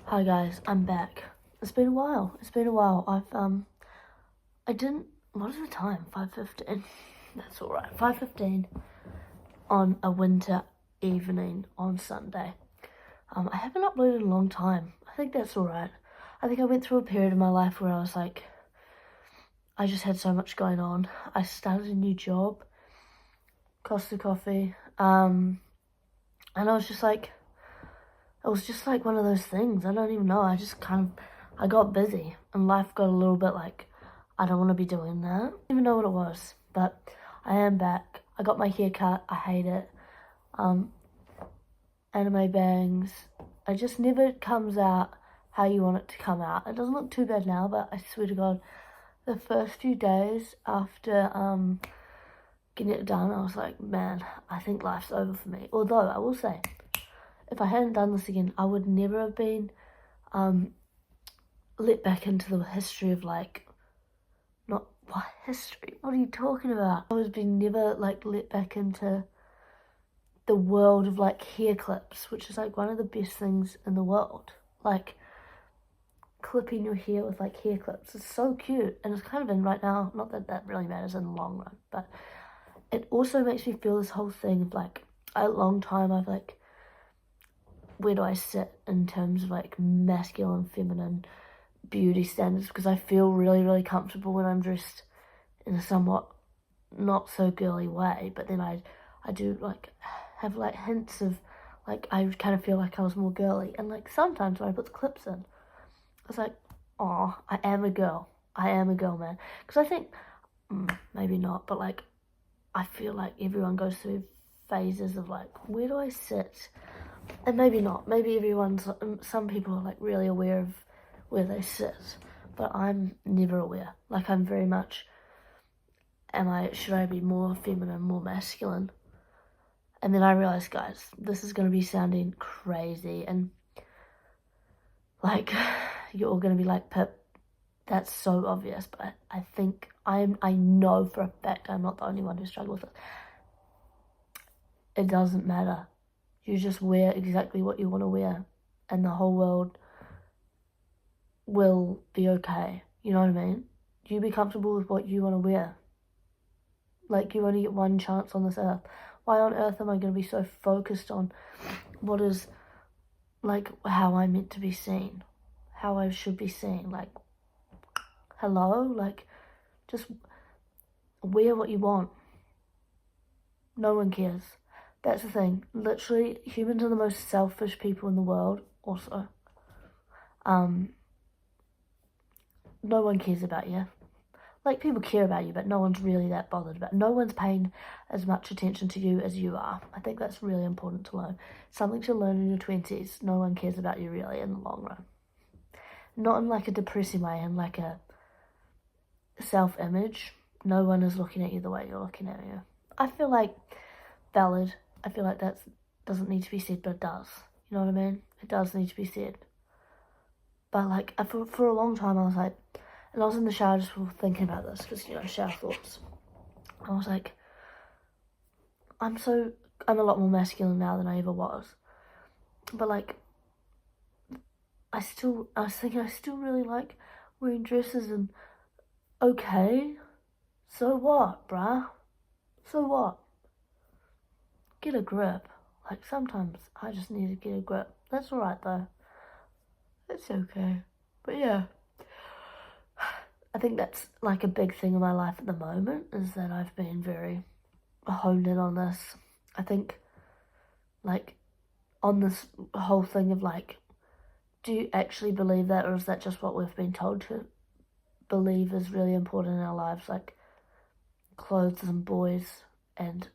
Hi guys, I'm back. It's been a while. What is the time? 5:15. That's alright. 5:15 on a winter evening on Sunday. I haven't uploaded in a long time. I think that's alright. I think I went through a period of my life where I was like, I just had so much going on. I started a new job, Costa Coffee, and I was just like, it was just like one of those things. I don't even know. I got busy and life got a little bit like, I don't want to be doing that. I don't even know what it was, but I am back. I got my hair cut. I hate it. Anime bangs. It just never comes out how you want it to come out. It doesn't look too bad now, but I swear to God, the first few days after getting it done, I was like, man, I think life's over for me. Although I will say, if I hadn't done this again, I would never have been let back into the history of like, not what history? What are you talking about? I was being never like let back into the world of like hair clips, which is like one of the best things in the world. Like clipping your hair with like hair clips. It's so cute, and it's kind of in right now. Not that that really matters in the long run, but it also makes me feel this whole thing of like a long time I've like, where do I sit in terms of like masculine, feminine beauty standards, because I feel really, really comfortable when I'm dressed in a somewhat not so girly way, but then I do like have like hints of like I kind of feel like I was more girly, and like sometimes when I put the clips in, it's like, oh, I am a girl, man, because I think maybe not, but like I feel like everyone goes through phases of like, where do I sit? And maybe not. Maybe some people are like really aware of where they sit, but I'm never aware. Like I'm very much, should I be more feminine, more masculine? And then I realized, guys, this is going to be sounding crazy, and like, you're all going to be like, Pip, that's so obvious, but I think I know for a fact I'm not the only one who struggles with it. It doesn't matter. You just wear exactly what you want to wear, and the whole world will be okay. You know what I mean? You be comfortable with what you want to wear. Like, you only get one chance on this earth. Why on earth am I going to be so focused on what is, like, how I'm meant to be seen? How I should be seen? Like, hello? Like, just wear what you want. No one cares. That's the thing. Literally, humans are the most selfish people in the world, also. No one cares about you. Like, people care about you, but no one's really that bothered about it. No one's paying as much attention to you as you are. I think that's really important to learn. Something to learn in your 20s. No one cares about you really in the long run. Not in like a depressing way, in like a self-image. No one is looking at you the way you're looking at you. I feel like valid. I feel like that doesn't need to be said, but it does. You know what I mean? It does need to be said. But like, for a long time I was like, and I was in the shower just thinking about this, because, you know, shower thoughts. I was like, I'm a lot more masculine now than I ever was. But like, I was thinking I still really like wearing dresses, and okay, so what, bruh? So what? Get a grip. Like, sometimes I just need to get a grip. That's alright though. It's okay. But yeah. I think that's like a big thing in my life at the moment, is that I've been very honed in on this. I think like on this whole thing of like, do you actually believe that, or is that just what we've been told to believe is really important in our lives, like clothes and boys, and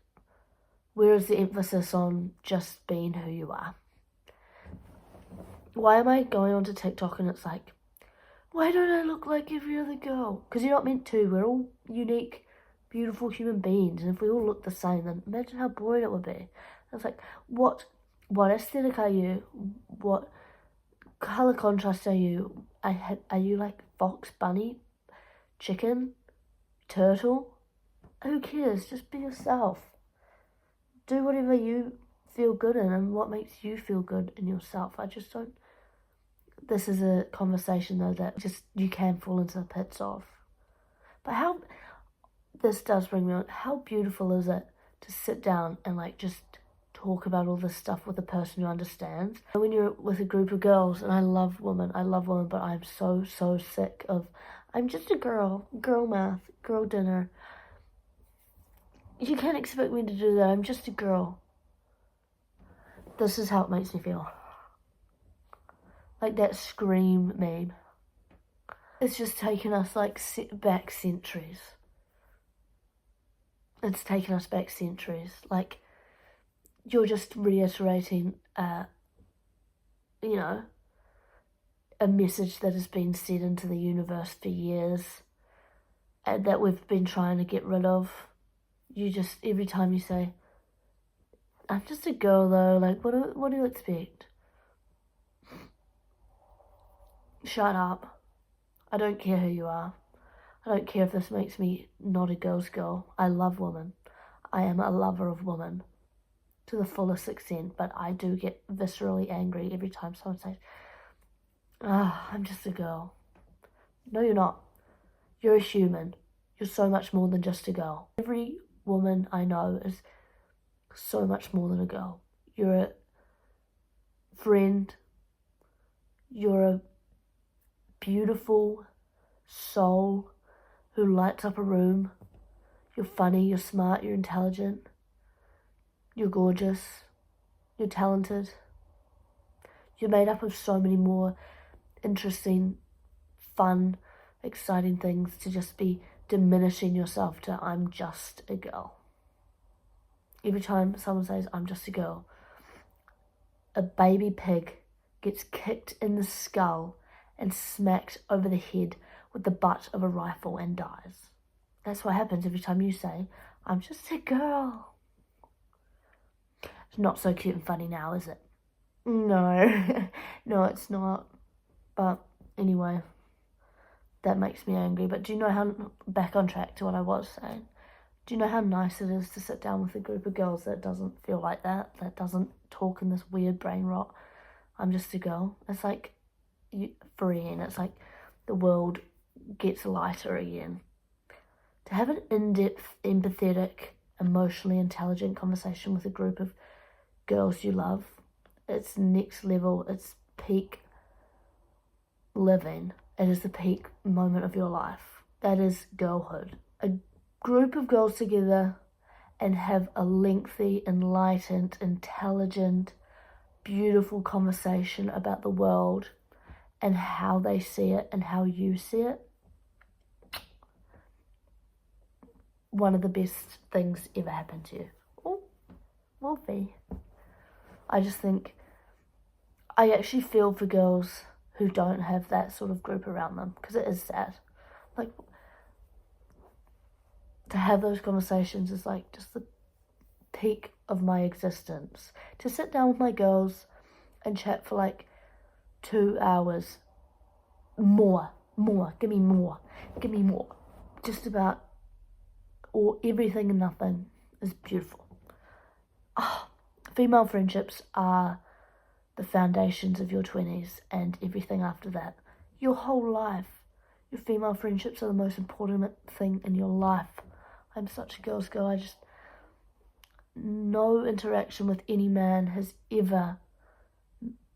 where is the emphasis on just being who you are? Why am I going onto TikTok and it's like, why don't I look like every other girl? Because you're not meant to. We're all unique, beautiful human beings, and if we all look the same, then imagine how boring it would be. It's like, what aesthetic are you? What color contrast are you? Are you like fox, bunny, chicken, turtle? Who cares? Just be yourself. Do whatever you feel good in and what makes you feel good in yourself. I just don't This is a conversation though that just you can fall into the pits of. But this does bring me on, how beautiful is it to sit down and like just talk about all this stuff with a person who understands? When you're with a group of girls, and I love women, but I'm so sick of, I'm just a girl math, girl dinner. You can't expect me to do that, I'm just a girl. This is how it makes me feel. Like that Scream meme. It's just taken us like back centuries. It's taken us back centuries. Like, you're just reiterating, you know, a message that has been said into the universe for years and that we've been trying to get rid of. You just, every time you say, I'm just a girl though, like, what do you expect? Shut up. I don't care who you are. I don't care if this makes me not a girl's girl. I love women. I am a lover of women to the fullest extent, but I do get viscerally angry every time someone says, I'm just a girl. No, you're not. You're a human. You're so much more than just a girl. Every woman I know is so much more than a girl. You're a friend. You're a beautiful soul who lights up a room. You're funny, you're smart, you're intelligent, you're gorgeous, you're talented. You're made up of so many more interesting, fun, exciting things to just be diminishing yourself to I'm just a girl. Every time someone says I'm just a girl, a baby pig gets kicked in the skull and smacked over the head with the butt of a rifle and dies. That's what happens every time you say, I'm just a girl. It's not so cute and funny now, is it? No, no, it's not. But anyway, that makes me angry. But do you know how, back on track to what I was saying, do you know how nice it is to sit down with a group of girls that doesn't feel like that doesn't talk in this weird brain rot, I'm just a girl? It's like freeing. It's like the world gets lighter again. To have an in-depth, empathetic, emotionally intelligent conversation with a group of girls you love, it's next level, it's peak living. It is the peak moment of your life. That is girlhood. A group of girls together and have a lengthy, enlightened, intelligent, beautiful conversation about the world and how they see it and how you see it. One of the best things ever happened to you. Oh, will be. I just think I actually feel for girls who don't have that sort of group around them, because it is sad. Like, to have those conversations is like just the peak of my existence. To sit down with my girls and chat for like 2 hours, more, give me more, just about or everything and nothing is beautiful. Female friendships are the foundations of your 20s and everything after that. Your whole life. Your female friendships are the most important thing in your life. I'm such a girl's girl. No interaction with any man has ever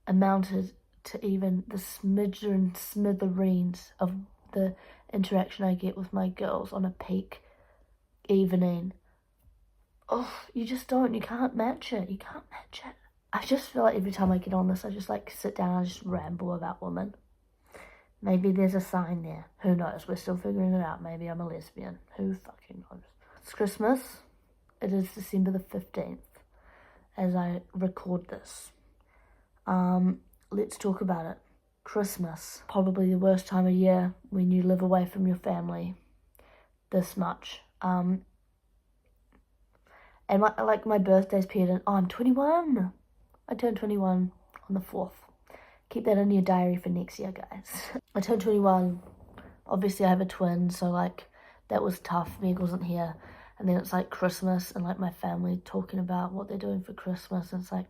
amounted to even the smithereens of the interaction I get with my girls on a peak evening. You just don't. You can't match it. I just feel like every time I get on this, I just like sit down and I just ramble about women. Maybe there's a sign there. Who knows? We're still figuring it out. Maybe I'm a lesbian. Who fucking knows? It's Christmas. It is December the 15th as I record this. Let's talk about it. Christmas. Probably the worst time of year when you live away from your family this much. And my birthday's period. I'm 21. I turned 21 on the 4th. Keep that in your diary for next year, guys. I turned 21. Obviously, I have a twin, so like that was tough. Meg wasn't here, and then it's like Christmas, and like my family talking about what they're doing for Christmas. And it's like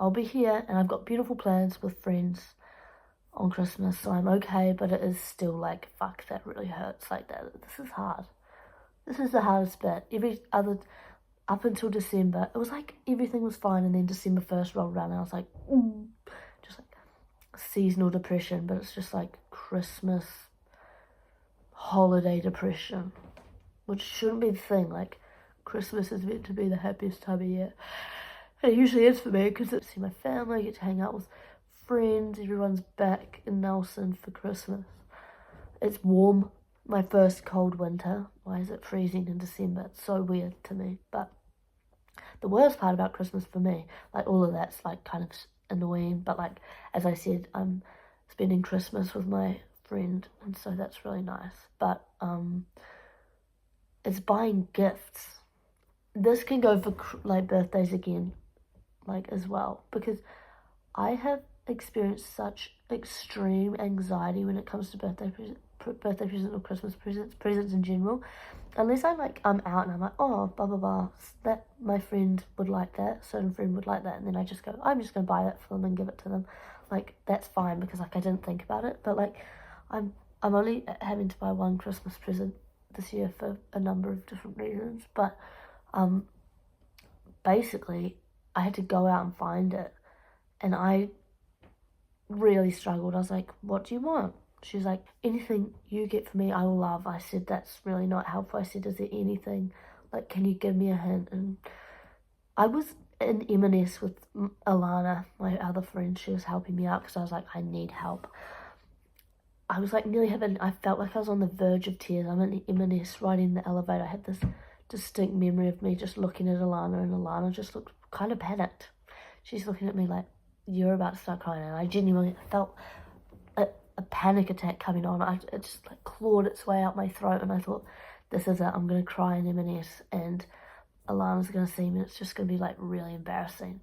I'll be here, and I've got beautiful plans with friends on Christmas, so I'm okay, but it is still like, fuck, that really hurts. Like, that, this is hard. This is the hardest bit. Up until December, it was like everything was fine, and then December 1st rolled around, and I was like, just like seasonal depression, but it's just like Christmas holiday depression, which shouldn't be the thing. Like, Christmas is meant to be the happiest time of year. And it usually is for me, because I see my family, I get to hang out with friends, everyone's back in Nelson for Christmas. It's warm. My first cold winter. Why is it freezing in December? It's so weird to me. But the worst part about Christmas for me, like, all of that's like kind of annoying, but like, as I said, I'm spending Christmas with my friend, and so that's really nice. But it's buying gifts. This can go for like birthdays again, like, as well, because I have experienced such extreme anxiety when it comes to birthday presents or Christmas presents in general. Unless I'm out and I'm like, oh, blah blah blah, that my friend would like that, certain friend would like that, and then I just go, I'm just gonna buy that for them and give it to them. Like, that's fine, because like, I didn't think about it. But like, I'm only having to buy one Christmas present this year for a number of different reasons. But basically, I had to go out and find it, and I really struggled. I was like, what do you want? She's like, anything you get for me, I will love. I said, that's really not helpful. I said, is there anything, like, can you give me a hint? And I was in M&S with Alana, my other friend. She was helping me out, because I was like, I need help. I was like I felt like I was on the verge of tears. I'm in M&S riding in the elevator. I had this distinct memory of me just looking at Alana, and Alana just looked kind of panicked. She's looking at me like, you're about to start crying. And I genuinely felt a panic attack coming on. It just like clawed its way out my throat, and I thought, this is it, I'm going to cry in M&S, and Alana's going to see me, and it's just going to be like really embarrassing.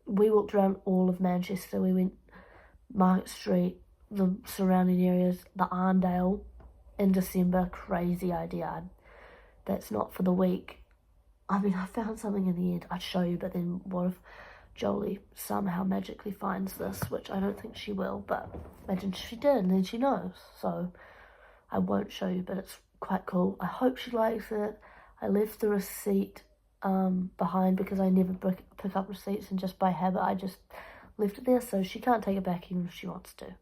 We walked around all of Manchester. We went Market Street, the surrounding areas, the Arndale in December. Crazy idea. That's not for the week. I mean, I found something in the end. I'd show you, but then what if Jolie somehow magically finds this, which I don't think she will, but imagine she did, and then she knows. So I won't show you, but it's quite cool. I hope she likes it. I left the receipt behind, because I never pick up receipts, and just by habit I just left it there, so she can't take it back even if she wants to.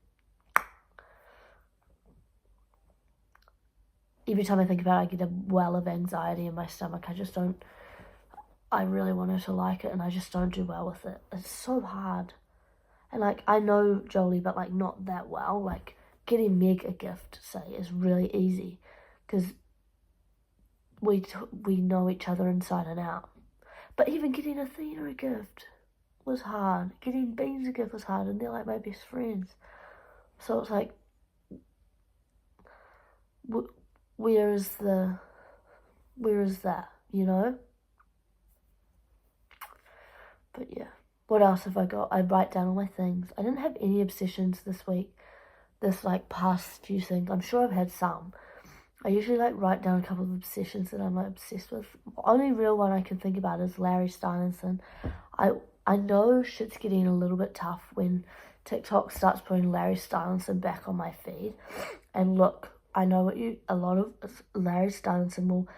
Every time I think about it, I get a well of anxiety in my stomach. I really want her to like it, and I just don't do well with it. It's so hard. And like, I know Jolie, but like, not that well. Like, getting Meg a gift, say, is really easy, because we know each other inside and out. But even getting Athena a gift was hard. Getting Beans a gift was hard, and they're like my best friends. So it's like, where is that, you know? But yeah, what else have I got? I write down all my things. I didn't have any obsessions this week, this like past few things. I'm sure I've had some. I usually like write down a couple of obsessions that I'm like obsessed with. The only real one I can think about is Larry stylinson. I know shit's getting a little bit tough when TikTok starts putting Larry stylinson back on my feed. And look, I know a lot of Larry stylinson will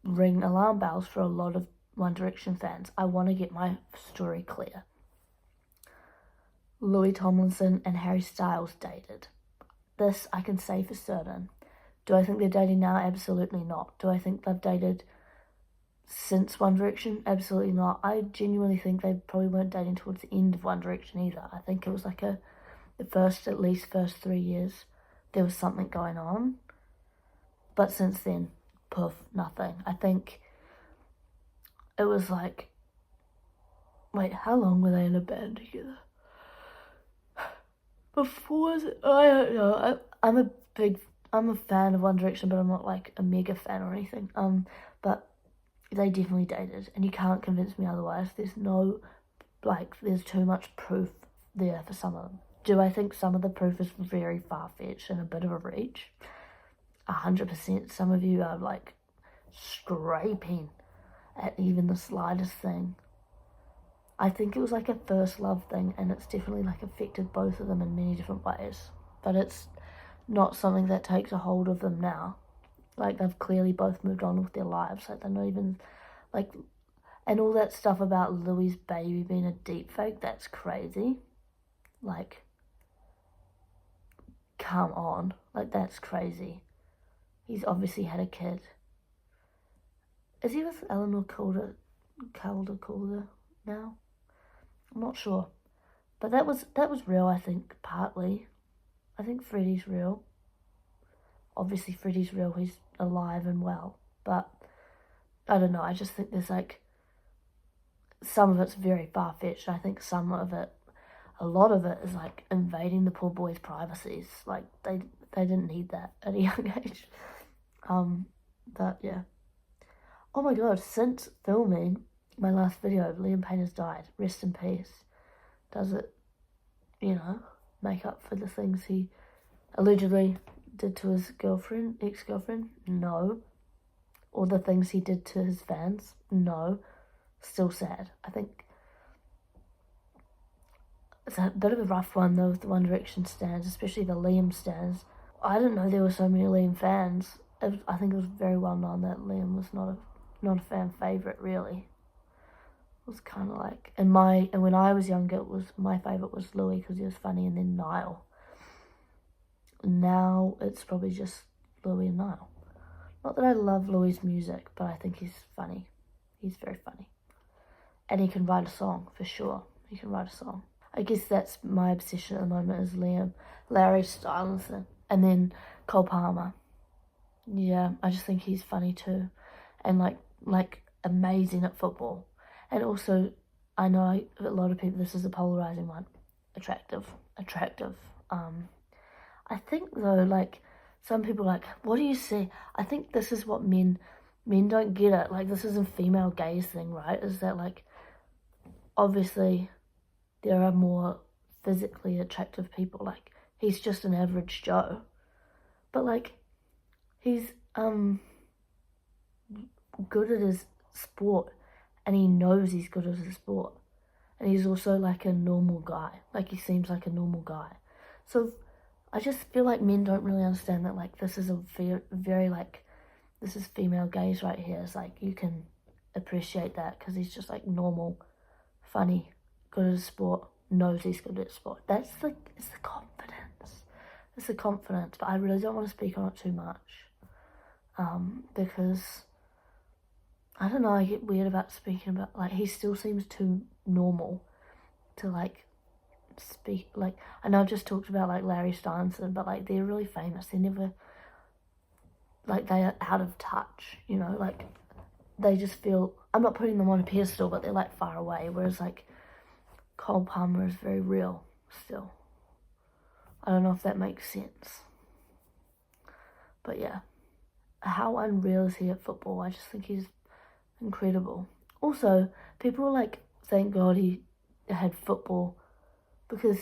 ring alarm bells for a lot of One Direction fans. I want to get my story clear. Louis Tomlinson and Harry Styles dated. This I can say for certain. Do I think they're dating now? Absolutely not. Do I think they've dated since One Direction? Absolutely not. I genuinely think they probably weren't dating towards the end of One Direction either. I think it was like the first 3 years there was something going on. But since then, poof, nothing. I think it was like, wait, how long were they in a band together? Before, I don't know. I'm a fan of One Direction, but I'm not like a mega fan or anything. But they definitely dated, and you can't convince me otherwise. There's too much proof there for some of them. Do I think some of the proof is very far-fetched and a bit of a reach? 100%. Some of you are like scraping at even the slightest thing. I think it was like a first love thing, and it's definitely like affected both of them in many different ways. But it's not something that takes a hold of them now. Like, they've clearly both moved on with their lives. Like, they're not even, like, and all that stuff about Louis' baby being a deep fake, that's crazy. Like, come on. Like, that's crazy. He's obviously had a kid. Is he with Eleanor Calder now? I'm not sure. But that was real, I think, partly. I think Freddie's real. Obviously, Freddie's real. He's alive and well. But, I don't know. I just think there's, like, some of it's very far-fetched. I think a lot of it is, like, invading the poor boy's privacies. Like, they didn't need that at a young age. But, yeah. Oh my god, since filming my last video, Liam Payne has died. Rest in peace. Does it, make up for the things he allegedly did to his ex-girlfriend? No. Or the things he did to his fans? No. Still sad. I think it's a bit of a rough one though with the One Direction stans, especially the Liam stans. I didn't know there were so many Liam fans. I think it was very well known that Liam was not a fan favourite, really. It was kind of like, and when I was younger, my favourite was Louis because he was funny, and then Niall. Now it's probably just Louis and Niall. Not that I love Louis' music, but I think he's funny. He's very funny. And he can write a song, for sure. He can write a song. I guess that's my obsession at the moment is Larry Stylinson, and then Cole Palmer. Yeah, I just think he's funny too, and like amazing at football. And also, I know a lot of people, this is a polarizing one. Attractive. I think though, like, some people like, what do you see? I think this is what men don't get it. Like, this is a female gaze thing, right? Is that, like, obviously there are more physically attractive people. Like, he's just an average Joe. But, like, he's good at his sport, and he knows he's good at his sport, and he's also like a normal guy. Like, he seems like a normal guy. So I just feel like men don't really understand that, like, this is a very like, this is female gaze right here. It's like, you can appreciate that because he's just like normal, funny, good at his sport, knows he's good at sport. It's the confidence. It's the confidence, but I really don't want to speak on it too much. Because I don't know, I get weird about speaking about, like, he still seems too normal to, like, speak. Like, I know I've just talked about, like, Larry Steinson, but, like, they're really famous. They're never, like, they are out of touch, like, they just feel, I'm not putting them on a pedestal, but they're, like, far away, whereas, like, Cole Palmer is very real still. I don't know if that makes sense. But, yeah. How unreal is he at football? I just think he's incredible. Also, people were like, thank God he had football because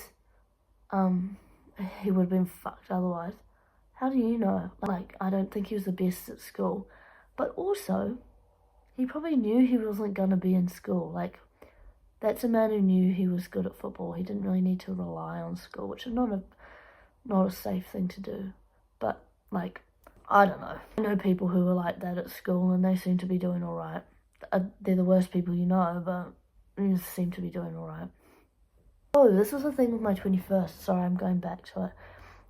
he would have been fucked otherwise. How do you know? Like, I don't think he was the best at school, but also he probably knew he wasn't gonna be in school. Like, that's a man who knew he was good at football. He didn't really need to rely on school, which is not a safe thing to do. But, like, I don't know. I know people who are like that at school and they seem to be doing alright. They're the worst people you know, but they seem to be doing alright. Oh, this was the thing with my 21st. Sorry, I'm going back to it.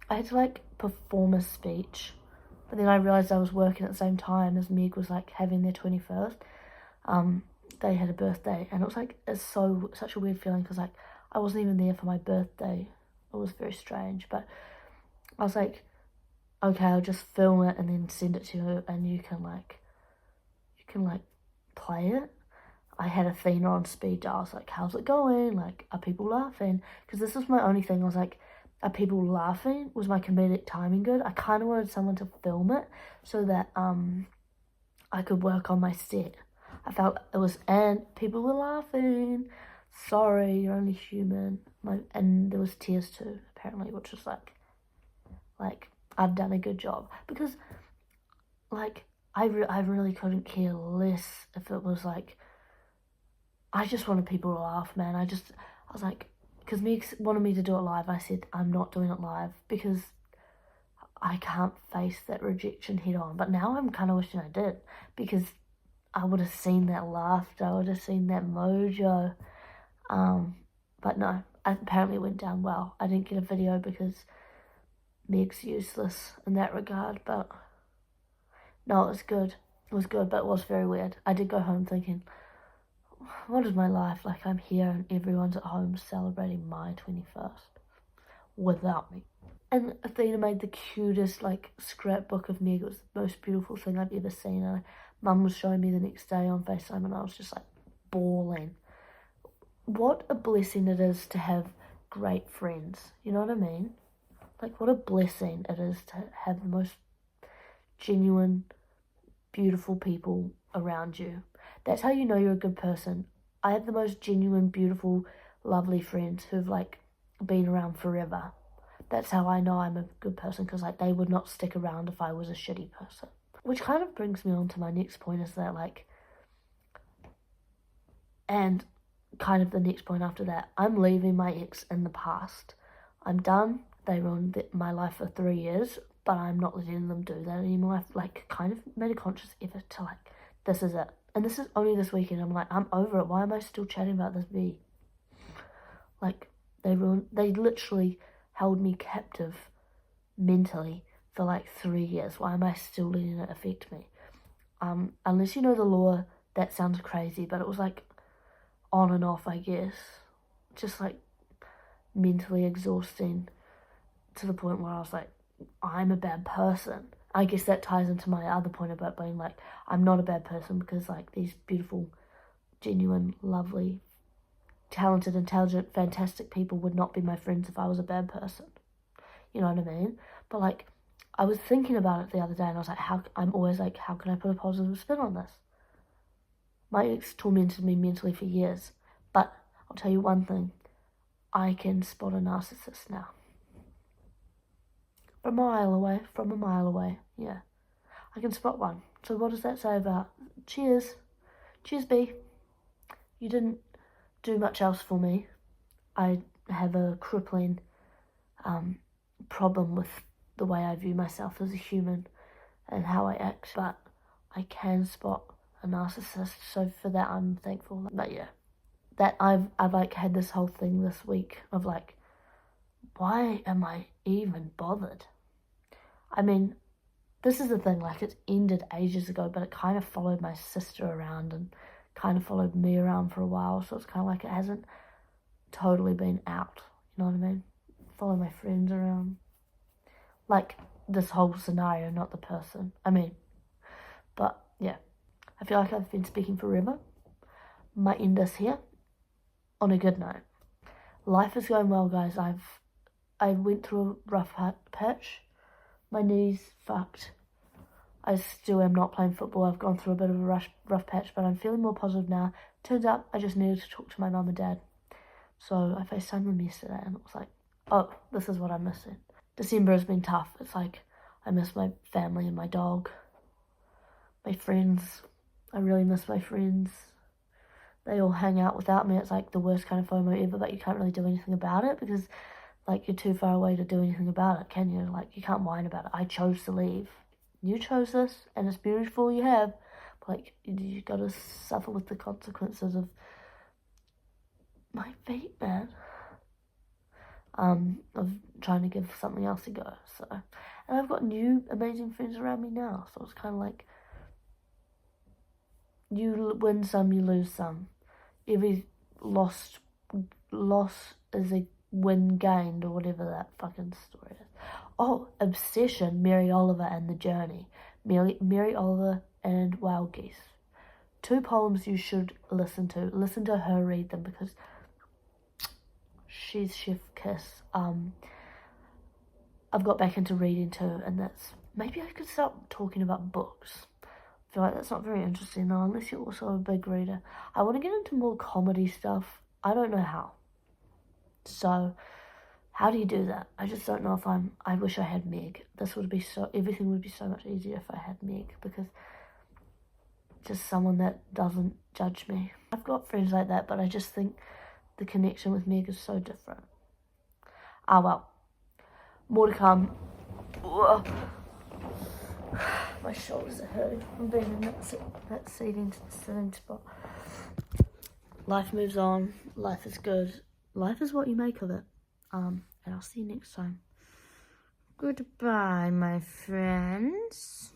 I had to, like, perform a speech, but then I realised I was working at the same time as Meg was, like, having their 21st. They had a birthday, and it was, like, such a weird feeling because, like, I wasn't even there for my birthday. It was very strange, but I was like, okay, I'll just film it and then send it to you, and you can play it. I had Athena on speed dial. I was like, how's it going? Like, are people laughing? Because this was my only thing. I was like, are people laughing? Was my comedic timing good? I kind of wanted someone to film it so that I could work on my set. I felt it was, and people were laughing. Sorry, you're only human. And there was tears too, apparently, which was like I've done a good job. Because, like, I really couldn't care less if it was, like, I just wanted people to laugh, man. I was like, because Meg wanted me to do it live. I said, I'm not doing it live because I can't face that rejection head on. But now I'm kind of wishing I did, because I would have seen that laughter. I would have seen that mojo. But no, apparently it went down well. I didn't get a video because Meg's useless in that regard. But no, it was good. It was good, but it was very weird. I did go home thinking, what is my life like? I'm here and everyone's at home celebrating my 21st without me. And Athena made the cutest, like, scrapbook of Meg. It was the most beautiful thing I've ever seen. And Mum was showing me the next day on FaceTime, and I was just, like, bawling. What a blessing it is to have great friends. You know what I mean? Like, what a blessing it is to have the most genuine, beautiful people around you. That's how you know you're a good person. I have the most genuine, beautiful, lovely friends who've, like, been around forever. That's how I know I'm a good person, because, like, they would not stick around if I was a shitty person. Which kind of brings me on to my next point, is that, like, and kind of the next point after that, I'm leaving my ex in the past. I'm done. They ruined my life for 3 years, but I'm not letting them do that anymore. I've, like, kind of made a conscious effort to, like, this is it. And this is only this weekend. I'm like, I'm over it. Why am I still chatting about this V? Like, they literally held me captive mentally for like 3 years. Why am I still letting it affect me? Unless you know the law, that sounds crazy, but it was like on and off, I guess. Just like mentally exhausting to the point where I was like, I'm a bad person. I guess that ties into my other point about being like, I'm not a bad person, because like these beautiful, genuine, lovely, talented, intelligent, fantastic people would not be my friends if I was a bad person. You know what I mean? But like, I was thinking about it the other day, and I was like, I'm always like, how can I put a positive spin on this? My ex tormented me mentally for years, but I'll tell you one thing, I can spot a narcissist now. From a mile away, yeah. I can spot one. So what does that say about, cheers, B. You didn't do much else for me. I have a crippling problem with the way I view myself as a human and how I act, but I can spot a narcissist, so for that I'm thankful. But yeah, that I've like had this whole thing this week of like, why am I even bothered? I mean, this is the thing, like, it ended ages ago, but it kind of followed my sister around and kind of followed me around for a while, so it's kind of like it hasn't totally been out, you know what I mean? Follow my friends around. Like, this whole scenario, not the person. I mean, but yeah. I feel like I've been speaking forever. Might end this here on a good note. Life is going well, guys. I went through a rough patch. My knee's fucked. I still am not playing football. I've gone through a bit of a rough patch, but I'm feeling more positive now. Turns out I just needed to talk to my mum and dad. So I FaceTimed them yesterday, and it was like, oh, this is what I'm missing. December has been tough. It's like, I miss my family and my dog. My friends. I really miss my friends. They all hang out without me. It's like the worst kind of FOMO ever, but you can't really do anything about it because, like, you're too far away to do anything about it, can you? Like, you can't whine about it. I chose to leave. You chose this, and it's beautiful you have. But, like, you gotta suffer with the consequences of my fate, man. Of trying to give something else a go. So, and I've got new amazing friends around me now. So it's kind of like, you win some, you lose some. Every loss is a win gained, or whatever that fucking story is. Oh, Obsession, Mary Oliver and the Journey. Mary Oliver and Wild Geese. 2 poems you should listen to. Listen to her read them, because she's chef kiss. I've got back into reading too, and that's, maybe I could start talking about books. I feel like that's not very interesting though, unless you're also a big reader. I want to get into more comedy stuff. I don't know how. So, how do you do that? I just don't know if I wish I had Meg. Everything would be so much easier if I had Meg, because just someone that doesn't judge me. I've got friends like that, but I just think the connection with Meg is so different. Ah well, more to come. Ugh. My shoulders are hurting from being in that sitting spot. Life moves on. Life is good. Life is what you make of it. And I'll see you next time. Goodbye, my friends.